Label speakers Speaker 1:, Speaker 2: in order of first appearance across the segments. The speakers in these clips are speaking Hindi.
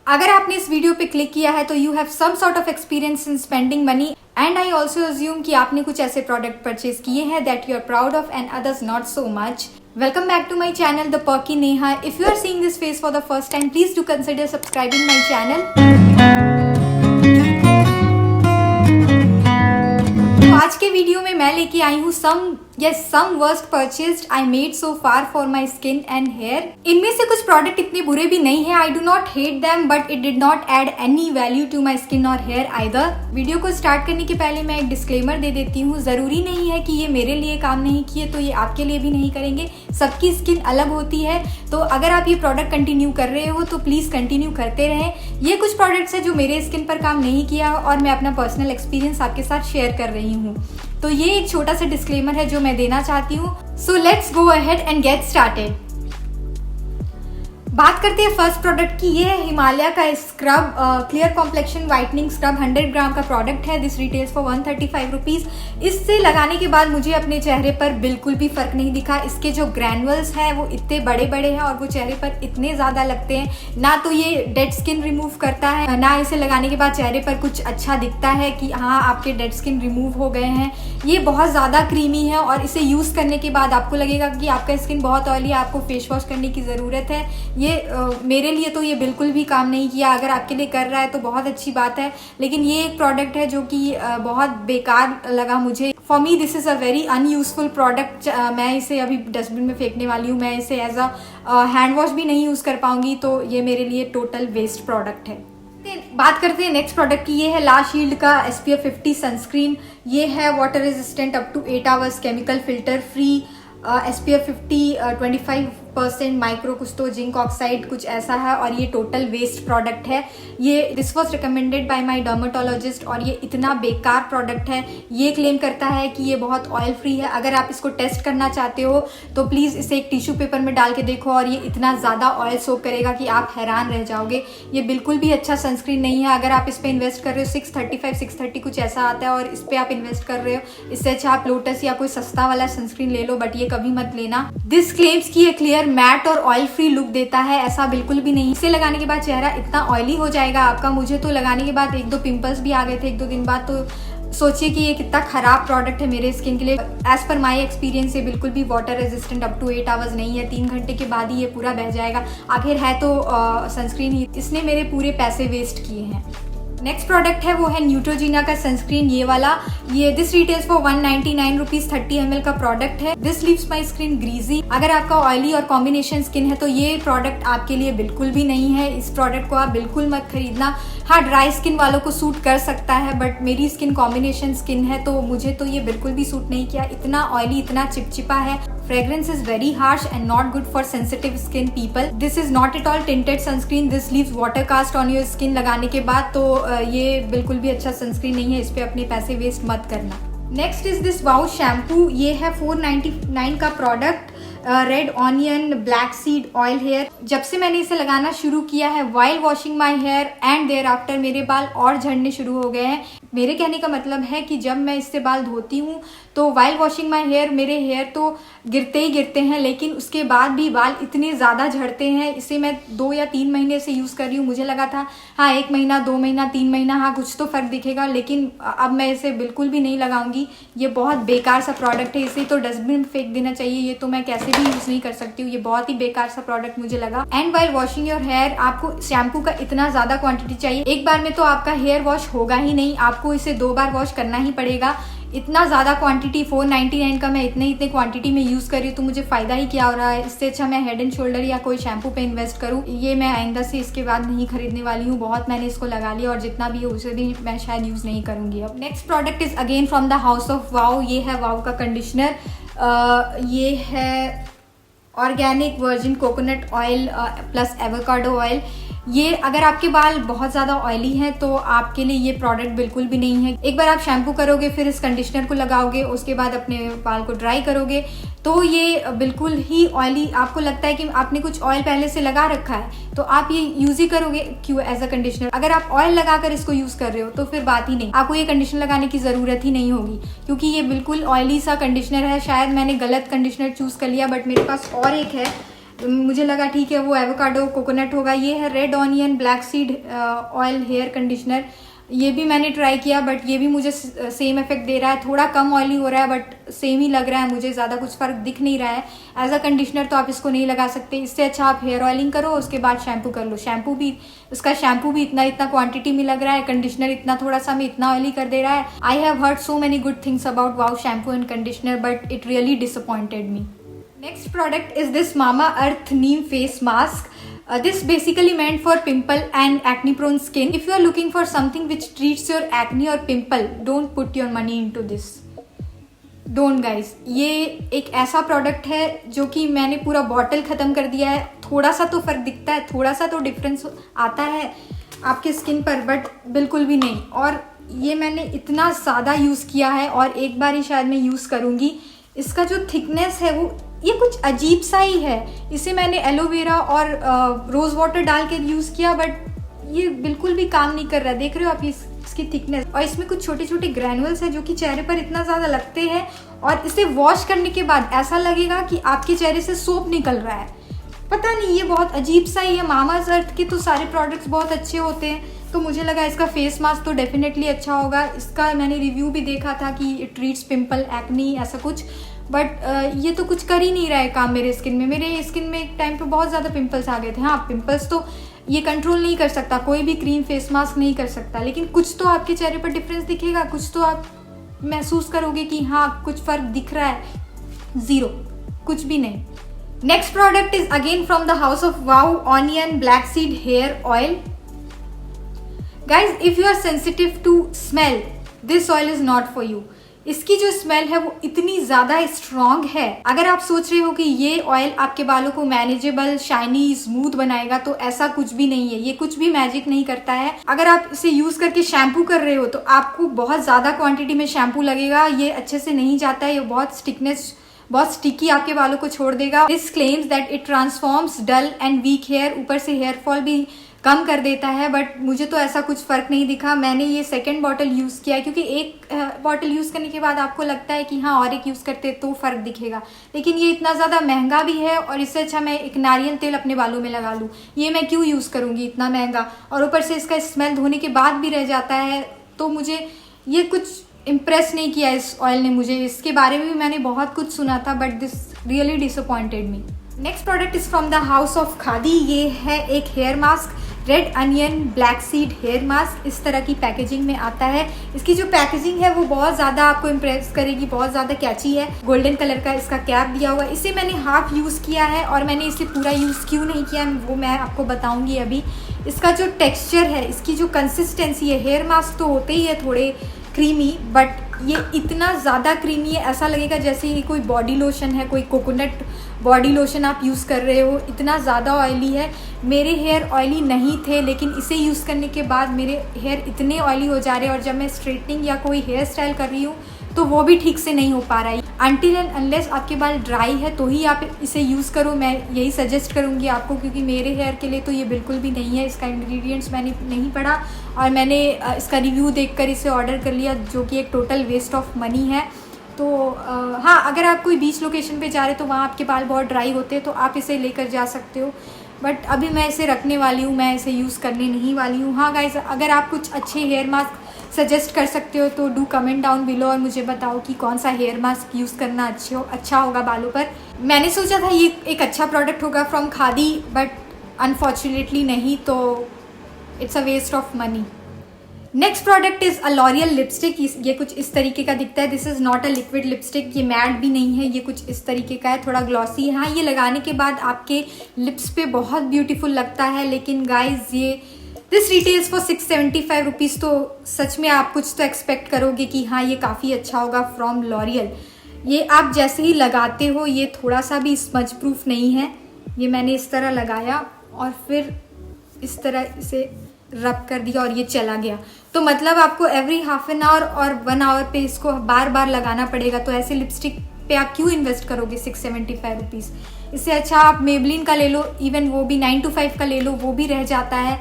Speaker 1: अगर आपने इस वीडियो पे क्लिक किया है तो you have some sort of experience in spending money and I also assume कि आपने कुछ ऐसे प्रोडक्ट परचेज किए हैं that you are proud of and others not so much. Welcome back to my channel, The Perky Neha. If you are seeing this face for the first time, please do consider subscribing my channel. तो आज के वीडियो में मैं लेके आई हूँ some worst purchased I made so far for my skin and hair. इनमें से कुछ प्रोडक्ट इतने बुरे भी नहीं है. I do not hate them, but it did not add any value to my skin or hair either. Video को स्टार्ट करने के पहले मैं एक डिस्क्लेमर दे देती हूँ. जरूरी नहीं है कि ये मेरे लिए काम नहीं किए तो ये आपके लिए भी नहीं करेंगे. सबकी स्किन अलग होती है, तो अगर आप ये प्रोडक्ट कंटिन्यू कर रहे हो तो प्लीज कंटिन्यू करते रहें. ये कुछ प्रोडक्ट्स है जो मेरे स्किन पर काम नहीं किया और मैं अपना पर्सनल एक्सपीरियंस आपके साथ शेयर कर रही हूँ. तो ये एक छोटा सा डिस्क्लेमर है जो मैं देना चाहती हूँ. So let's go ahead and get started. बात करते हैं फर्स्ट प्रोडक्ट की. ये है हिमालय का scrub clear complexion whitening scrub. 100 ग्राम का प्रोडक्ट है. This retails for 135 rupees. इससे लगाने के बाद मुझे अपने चेहरे पर बिल्कुल भी फर्क नहीं दिखा. इसके जो ग्रैनुअल्स हैं वो इतने बड़े बड़े हैं और वो चेहरे पर इतने ज़्यादा लगते हैं. ना तो ये डेड स्किन रिमूव करता है, ना इसे लगाने के बाद चेहरे पर कुछ अच्छा दिखता है कि हाँ आपके डेड स्किन रिमूव हो गए हैं. ये बहुत ज़्यादा क्रीमी है और इसे यूज़ करने के बाद आपको लगेगा कि आपका स्किन बहुत ऑयली है, आपको फेस वॉश करने की ज़रूरत है. ये मेरे लिए तो ये बिल्कुल भी काम नहीं किया. अगर आपके लिए कर रहा है तो बहुत अच्छी बात है, लेकिन ये एक प्रोडक्ट है जो कि बहुत बेकार लगा मुझे. For me this is a very unuseful product. मैं इसे अभी डस्टबिन में फेंकने वाली हूँ. मैं इसे एज अ हैंड वॉश भी नहीं यूज़ कर पाऊंगी, तो ये मेरे लिए टोटल वेस्ट प्रोडक्ट है. बात करते हैं नेक्स्ट प्रोडक्ट की. ये है ला शील्ड का SPF 50 सनस्क्रीन. ये है water resistant up to 8 hours, chemical filter free, SPF 50 25% micro कुछ तो जिंक ऑक्साइड कुछ ऐसा है, और ये टोटल वेस्ट प्रोडक्ट है. ये this was recommended by my dermatologist और ये इतना बेकार प्रोडक्ट है. ये क्लेम करता है कि ये बहुत ऑयल फ्री है. अगर आप इसको टेस्ट करना चाहते हो तो प्लीज़ इसे एक टिश्यू पेपर में डाल के देखो, और ये इतना ज़्यादा ऑयल सोक करेगा कि आप हैरान रह जाओगे. ये बिल्कुल भी अच्छा सनस्क्रीन नहीं है. अगर आप इस पर इन्वेस्ट कर रहे हो 630 कुछ ऐसा आता है और इस पर आप इन्वेस्ट कर रहे हो, इससे अच्छा आप लोटस या कोई सस्ता वाला सनस्क्रीन ले लो, बट ये कभी मत लेना. दिस क्लेम्स की ये क्लियर मैट और ऑयल फ्री लुक देता है. ऐसा बिल्कुल भी नहीं. इसे लगाने के बाद चेहरा इतना ऑयली हो जाएगा आपका. मुझे तो लगाने के बाद 1-2 पिंपल्स भी आ गए थे 1-2 दिन बाद. तो सोचिए कि ये कितना खराब प्रोडक्ट है मेरे स्किन के लिए. एज पर माई एक्सपीरियंस ये बिल्कुल भी water resistant up to 8 hours नहीं है. 3 घंटे के बाद ही ये पूरा बह जाएगा. आखिर है तो सनस्क्रीन ही. इसने मेरे पूरे पैसे वेस्ट किए हैं. नेक्स्ट प्रोडक्ट है वो है न्यूट्रोजीना का सनस्क्रीन. ये वाला, ये this retails for 199 rupees. 30 ml का प्रोडक्ट है. This leaves my skin greasy. अगर आपका ऑयली और कॉम्बिनेशन स्किन है तो ये प्रोडक्ट आपके लिए बिल्कुल भी नहीं है. इस प्रोडक्ट को आप बिल्कुल मत खरीदना. हाँ, ड्राई स्किन वालों को सूट कर सकता है, बट मेरी स्किन कॉम्बिनेशन स्किन है तो मुझे तो ये बिल्कुल भी सूट नहीं किया. इतना ऑयली, इतना चिपचिपा है. Fragrance is very harsh and not good for sensitive skin people. This is not at all tinted sunscreen. This leaves water cast on your skin लगाने के बाद. तो ये बिल्कुल भी अच्छा सनस्क्रीन नहीं है. इस पे अपने पैसे वेस्ट मत करना. Next is this wow shampoo. ये है 499 का product. Red onion black seed oil hair. जब से मैंने इसे लगाना शुरू किया है, while washing my hair and thereafter मेरे बाल और झड़ने शुरू हो गए हैं. मेरे कहने का मतलब है कि जब मैं इससे बाल धोती हूँ तो वाइल वॉशिंग माई हेयर मेरे हेयर तो गिरते ही गिरते हैं, लेकिन उसके बाद भी बाल इतने ज़्यादा झड़ते हैं. इसे मैं 2 या 3 महीने से यूज़ कर रही हूँ. मुझे लगा था हाँ 1 महीना 2 महीना 3 महीना हाँ कुछ तो फ़र्क दिखेगा, लेकिन अब मैं इसे बिल्कुल भी नहीं लगाऊंगी. ये बहुत बेकार सा प्रोडक्ट है. इसे तो डस्टबिन में फेंक देना चाहिए. ये तो मैं कैसे भी यूज़ नहीं कर सकती हूँ. ये बहुत ही बेकार सा प्रोडक्ट मुझे लगा. And while washing your hair आपको शैम्पू का इतना ज़्यादा क्वांटिटी चाहिए. एक बार में तो आपका हेयर वॉश होगा ही नहीं, आपको इसे 2 बार वॉश करना ही पड़ेगा. इतना ज़्यादा क्वांटिटी 499 का मैं इतने क्वांटिटी में यूज़ कर रही हूँ तो मुझे फ़ायदा ही क्या हो रहा है. इससे अच्छा मैं हेड एंड शोल्डर या कोई शैम्पू पे इन्वेस्ट करूँ. ये मैं आइंदा से इसके बाद नहीं खरीदने वाली हूँ. बहुत मैंने इसको लगा लिया और जितना भी है उसे भी मैं शायद यूज़ नहीं करूँगी अब. Next product is again from the house of wow. ये है वाओ का कंडीशनर. ये है organic virgin coconut oil plus avocado oil. ये अगर आपके बाल बहुत ज़्यादा ऑयली हैं तो आपके लिए ये प्रोडक्ट बिल्कुल भी नहीं है. एक बार आप शैम्पू करोगे, फिर इस कंडीशनर को लगाओगे, उसके बाद अपने बाल को ड्राई करोगे तो ये बिल्कुल ही ऑयली. आपको लगता है कि आपने कुछ ऑयल पहले से लगा रखा है तो आप ये यूज़ ही करोगे क्यों एज अ कंडीशनर. अगर आप ऑयल लगाकर इसको यूज़ कर रहे हो तो फिर बात ही नहीं. आपको ये कंडीशनर लगाने की ज़रूरत ही नहीं होगी क्योंकि ये बिल्कुल ऑयली सा कंडीशनर है. शायद मैंने गलत कंडीशनर चूज़ कर लिया, बट मेरे पास और एक है मुझे लगा ठीक है वो एवोकाडो कोकोनट होगा। ये है red onion black seed oil hair conditioner. ये भी मैंने ट्राई किया बट ये भी मुझे सेम इफेक्ट दे रहा है। थोड़ा कम ऑयली हो रहा है बट सेम ही लग रहा है मुझे, ज़्यादा कुछ फ़र्क दिख नहीं रहा है। एज अ कंडीशनर तो आप इसको नहीं लगा सकते। इससे अच्छा आप हेयर ऑयलिंग करो, उसके बाद शैम्पू कर लो। उसका शैम्पू भी इतना क्वांटिटी में लग रहा है, कंडीशनर इतना थोड़ा सा में इतना ऑयली कर दे रहा है। I have heard so many good things about wow shampoo and conditioner but it really disappointed me. Next product is this Mamaearth Neem face mask. This basically meant for pimple and acne prone skin. If you are looking for something which treats your acne or pimple, don't put your money into this. Don't guys. ये एक ऐसा प्रोडक्ट है जो कि मैंने पूरा बॉटल ख़त्म कर दिया है। थोड़ा सा तो फ़र्क दिखता है, थोड़ा सा तो डिफरेंस आता है आपके स्किन पर, बट बिल्कुल भी नहीं। और ये मैंने इतना ज़्यादा यूज़ किया है और एक बार ही शायद मैं यूज़ करूँगी। इसका जो थिकनेस है वो ये कुछ अजीब सा ही है। इसे मैंने एलोवेरा और रोज़ वाटर डाल के यूज़ किया बट ये बिल्कुल भी काम नहीं कर रहा। देख रहे हो आप इसकी थिकनेस, और इसमें कुछ छोटे छोटे ग्रैनुअल्स हैं जो कि चेहरे पर इतना ज़्यादा लगते हैं और इसे वॉश करने के बाद ऐसा लगेगा कि आपके चेहरे से सोप निकल रहा है। पता नहीं, ये बहुत अजीब सा ही है। मामाअर्थ के तो सारे प्रोडक्ट्स बहुत अच्छे होते हैं, तो मुझे लगा इसका फेस मास्क तो डेफिनेटली अच्छा होगा। इसका मैंने रिव्यू भी देखा था कि इट ट्रीट्स पिंपल एक्नी ऐसा कुछ, बट ये तो कुछ कर ही नहीं रहा है काम मेरे स्किन में। मेरे स्किन में एक टाइम पे बहुत ज़्यादा पिंपल्स आ गए थे। हाँ, पिंपल्स तो ये कंट्रोल नहीं कर सकता, कोई भी क्रीम फेस मास्क नहीं कर सकता, लेकिन कुछ तो आपके चेहरे पर डिफरेंस दिखेगा, कुछ तो आप महसूस करोगे कि हाँ कुछ फ़र्क दिख रहा है। ज़ीरो, कुछ भी नहीं। Next product is again from the house of wow onion black seed hair oil. Guys, if you are sensitive to smell, this oil is not for you. इसकी जो स्मेल है वो इतनी ज़्यादा स्ट्रॉन्ग है। अगर आप सोच रहे हो कि ये ऑयल आपके बालों को मैनेजेबल, शाइनी, स्मूथ बनाएगा, तो ऐसा कुछ भी नहीं है। ये कुछ भी मैजिक नहीं करता है। अगर आप इसे यूज़ करके शैम्पू कर रहे हो तो आपको बहुत ज़्यादा क्वांटिटी में शैम्पू लगेगा। ये अच्छे से नहीं जाता है, ये बहुत स्टिकी आपके बालों को छोड़ देगा। This claims that it transforms dull and weak hair, ऊपर से हेयर फॉल भी कम कर देता है, बट मुझे तो ऐसा कुछ फ़र्क नहीं दिखा। मैंने ये सेकंड बॉटल यूज़ किया क्योंकि एक बॉटल यूज़ करने के बाद आपको लगता है कि हाँ और एक यूज़ करते तो फ़र्क दिखेगा, लेकिन ये इतना ज़्यादा महंगा भी है और इससे अच्छा मैं एक नारियल तेल अपने बालों में लगा लूँ। ये मैं क्यों यूज़ करूँगी इतना महंगा, और ऊपर से इसका स्मेल धोने के बाद भी रह जाता है। तो मुझे ये कुछ इम्प्रेस नहीं किया इस ऑयल ने मुझे। इसके बारे में भी मैंने बहुत कुछ सुना था but this really disappointed me. Next product is from the house of Khadi. ये है एक hair mask, red onion black seed hair mask. इस तरह की पैकेजिंग में आता है। इसकी जो पैकेजिंग है वो बहुत ज़्यादा आपको इम्प्रेस करेगी, बहुत ज़्यादा कैची है। गोल्डन कलर का इसका कैप दिया हुआ है। इसे मैंने हाफ यूज़ किया है और मैंने इसे पूरा यूज़ क्यों नहीं किया वो मैं आपको बताऊंगी अभी। इसका जो टेक्सचर है, इसकी जो कंसिस्टेंसी है, हेयर मास्क तो होते ही है थोड़े क्रीमी, बट ये इतना ज़्यादा क्रीमी है, ऐसा लगेगा जैसे ये कोई बॉडी लोशन है, कोई कोकोनट बॉडी लोशन आप यूज़ कर रहे हो। इतना ज़्यादा ऑयली है। मेरे हेयर ऑयली नहीं थे, लेकिन इसे यूज़ करने के बाद मेरे हेयर इतने ऑयली हो जा रहे हैं, और जब मैं स्ट्रेटनिंग या कोई हेयर स्टाइल कर रही हूँ तो वो भी ठीक से नहीं हो पा रहा है। अनटिल एंड अनलेस आपके बाल ड्राई है तो ही आप इसे यूज़ करो, मैं यही सजेस्ट करूँगी आपको, क्योंकि मेरे हेयर के लिए तो ये बिल्कुल भी नहीं है। इसका इंग्रेडिएंट्स मैंने नहीं पढ़ा और मैंने इसका रिव्यू देखकर इसे ऑर्डर कर लिया, जो कि एक टोटल वेस्ट ऑफ मनी है। तो हाँ, अगर आप कोई बीच लोकेशन पे जा रहे हो तो वहाँ आपके बाल बहुत ड्राई होते हैं तो आप इसे लेकर जा सकते हो, बट अभी मैं इसे रखने वाली हूँ, मैं इसे यूज़ करने नहीं वाली हूँ। हाँ गाइस, अगर आप कुछ अच्छे हेयर मास्क सजेस्ट कर सकते हो तो डू कमेंट डाउन बिलो और मुझे बताओ कि कौन सा हेयर मास्क यूज़ करना अच्छा होगा बालों पर। मैंने सोचा था ये एक अच्छा प्रोडक्ट होगा फ्रॉम खादी, बट अनफॉर्चुनेटली नहीं, तो it's a waste of money. Next product is a L'Oreal lipstick. ये कुछ इस तरीके का दिखता है। This is not a liquid lipstick, ये मैट भी नहीं है, ये कुछ इस तरीके का है, थोड़ा ग्लॉसी है। हाँ, ये लगाने के बाद आपके लिप्स पे बहुत ब्यूटीफुल लगता है, लेकिन guys this retails for 675 rupees. तो सच में आप कुछ तो एक्सपेक्ट करोगे कि हाँ ये काफ़ी अच्छा होगा फ्रॉम लॉरियल। ये आप जैसे ही लगाते हो ये थोड़ा सा भी स्मज प्रूफ नहीं है। ये मैंने इस तरह लगाया और फिर इस तरह इसे रब कर दिया और ये चला गया। तो मतलब आपको एवरी हाफ एन आवर और 1 आवर पे इसको बार बार लगाना पड़ेगा। तो ऐसे लिपस्टिक पे आप क्यों इन्वेस्ट करोगे 675 रुपीज़। इससे अच्छा आप मेबलिन का ले लो, इवन वो भी 9 to 5 का ले लो, वो भी रह जाता है।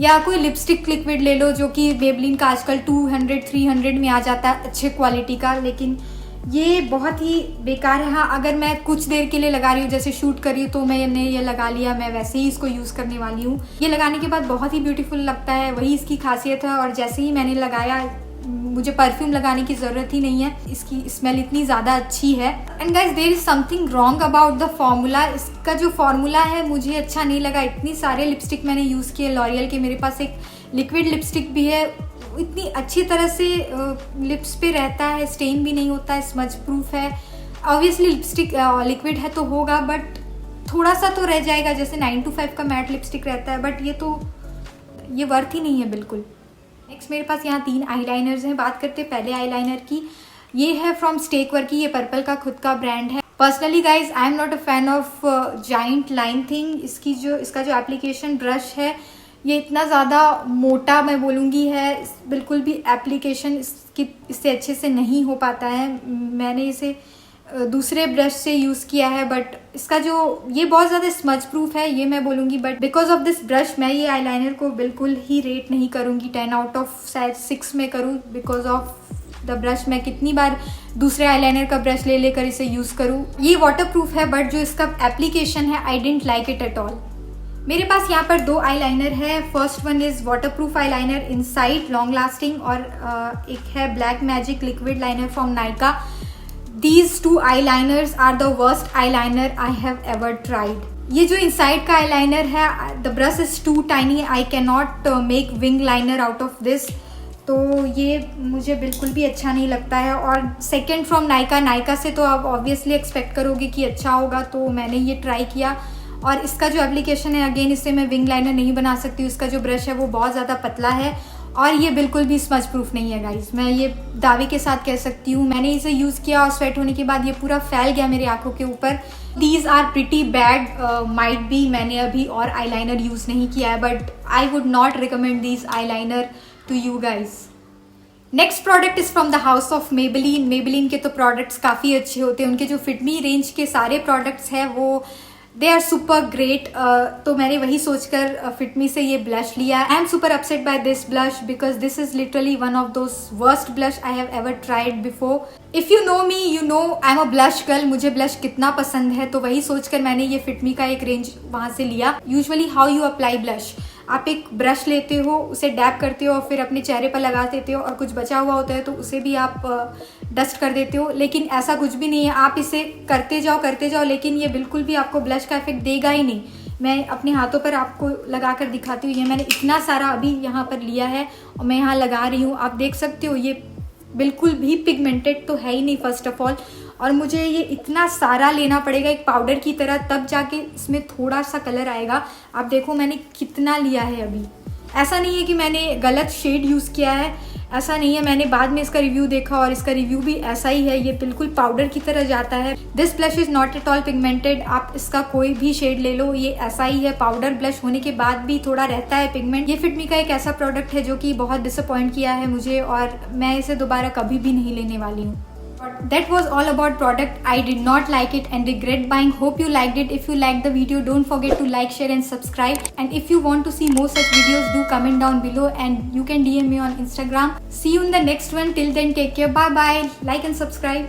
Speaker 1: या कोई लिपस्टिक लिक्विड ले लो जो कि मेबलिन का आजकल 200-300 में आ जाता है अच्छे क्वालिटी का। लेकिन ये बहुत ही बेकार है। हाँ, अगर मैं कुछ देर के लिए लगा रही हूँ, जैसे शूट कर रही हूँ, तो मैंने ये लगा लिया, मैं वैसे ही इसको यूज़ करने वाली हूँ। ये लगाने के बाद बहुत ही ब्यूटीफुल लगता है, वही इसकी खासियत है। और जैसे ही मैंने लगाया, मुझे परफ्यूम लगाने की ज़रूरत ही नहीं है, इसकी स्मेल इतनी ज़्यादा अच्छी है। And guys, there is something wrong about the formula. इसका जो फॉर्मूला है मुझे अच्छा नहीं लगा। इतनी सारे लिपस्टिक मैंने यूज़ किए लॉरियल के, मेरे पास एक लिक्विड लिपस्टिक भी है, इतनी अच्छी तरह से लिप्स पे रहता है, स्टेन भी नहीं होता है, स्मज प्रूफ है। ऑब्वियसली लिपस्टिक लिक्विड है तो होगा, बट थोड़ा सा तो रह जाएगा, जैसे 9 to 5 का मैट लिपस्टिक रहता है, बट ये वर्थ ही नहीं है बिल्कुल। नेक्स्ट मेरे पास यहाँ 3 आईलाइनर्स हैं। बात करते हैं पहले आईलाइनर की। ये है फ्रॉम स्टेकवर की, ये पर्पल का खुद का ब्रांड है। Personally guys, I am not a fan of giant line thing. इसका जो एप्लीकेशन ब्रश है, ये इतना ज़्यादा मोटा मैं बोलूँगी है, बिल्कुल भी एप्लीकेशन इससे अच्छे से नहीं हो पाता है। मैंने इसे दूसरे ब्रश से यूज़ किया है, बट इसका ये बहुत ज़्यादा स्मज प्रूफ है, ये मैं बोलूँगी। But because of this brush मैं ये आईलाइनर को बिल्कुल ही रेट नहीं करूँगी, 10 out of शायद 6 में करूँ। बिकॉज ऑफ द ब्रश, मैं कितनी बार दूसरे आईलाइनर का ब्रश ले लेकर इसे यूज़ करूँ। ये वाटर प्रूफ है, बट जो इसका एप्लीकेशन है, I didn't like it at all. मेरे पास यहाँ पर 2 आईलाइनर है। First one is waterproof eyeliner inside long lasting, और एक है black magic liquid liner from Nykaa. These 2 eyeliners are the worst eyeliner I have ever tried. ये जो इनसाइड का आईलाइनर है, the brush is too tiny, I can not make wing liner out of this, तो ये मुझे बिल्कुल भी अच्छा नहीं लगता है। और सेकेंड फ्रॉम नायका से तो आप ऑब्वियसली एक्सपेक्ट करोगे कि अच्छा होगा, तो मैंने ये ट्राई किया। और इसका जो एप्लीकेशन है, अगेन इससे मैं विंग लाइनर नहीं बना सकती हूँ। इसका जो ब्रश है वो बहुत ज़्यादा पतला है, और ये बिल्कुल भी स्मज प्रूफ नहीं है गाइज, मैं ये दावे के साथ कह सकती हूँ। मैंने इसे यूज़ किया और स्वेट होने के बाद ये पूरा फैल गया मेरी आंखों के ऊपर। These are pretty bad, might be मैंने अभी और आईलाइनर यूज़ नहीं किया है, but I would not recommend these eyeliner to you guys. Next product is from the house of Maybelline. Maybelline के तो प्रोडक्ट्स काफ़ी अच्छे होते हैं, उनके जो फिटमी रेंज के सारे प्रोडक्ट्स हैं वो दे आर सुपर ग्रेट। तो मैंने वही सोचकर फिटमी से ये ब्लश लिया। I am super upset by this blush because this is literally one of those worst blush I have ever tried before. If you know me, you know I am a blush girl, मुझे ब्लश कितना पसंद है, तो वही सोचकर मैंने ये फिटमी का एक रेंज वहाँ से लिया। Usually how you apply blush, आप एक ब्रश लेते हो, उसे डैप करते हो और फिर अपने चेहरे पर लगा देते हो, और कुछ बचा हुआ होता है तो उसे भी आप डस्ट कर देते हो। लेकिन ऐसा कुछ भी नहीं है, आप इसे करते जाओ, लेकिन ये बिल्कुल भी आपको ब्लश का इफेक्ट देगा ही नहीं। मैं अपने हाथों पर आपको लगा कर दिखाती हूँ। ये मैंने इतना सारा अभी यहाँ पर लिया है और मैं यहाँ लगा रही हूँ, आप देख सकते हो। ये बिल्कुल भी पिगमेंटेड तो है ही नहीं फर्स्ट ऑफ ऑल, और मुझे ये इतना सारा लेना पड़ेगा एक पाउडर की तरह, तब जाके इसमें थोड़ा सा कलर आएगा। आप देखो मैंने कितना लिया है अभी। ऐसा नहीं है कि मैंने गलत शेड यूज़ किया है, ऐसा नहीं है। मैंने बाद में इसका रिव्यू देखा और इसका रिव्यू भी ऐसा ही है, ये बिल्कुल पाउडर की तरह जाता है। This blush is not at all pigmented, आप इसका कोई भी शेड ले लो, ये ऐसा ही है। पाउडर ब्लश होने के बाद भी थोड़ा रहता है पिगमेंट। ये फिटमी का एक ऐसा प्रोडक्ट है जो कि बहुत डिसअपॉइंट किया है मुझे, और मैं इसे दोबारा कभी भी नहीं लेने वाली हूँ। That was all about product. I did not like it and regret buying. Hope you liked it. If you liked the video, don't forget to like, share and subscribe. And if you want to see more such videos, do comment down below and you can DM me on Instagram. See you in the next one. Till then, take care. Bye bye. Like and subscribe.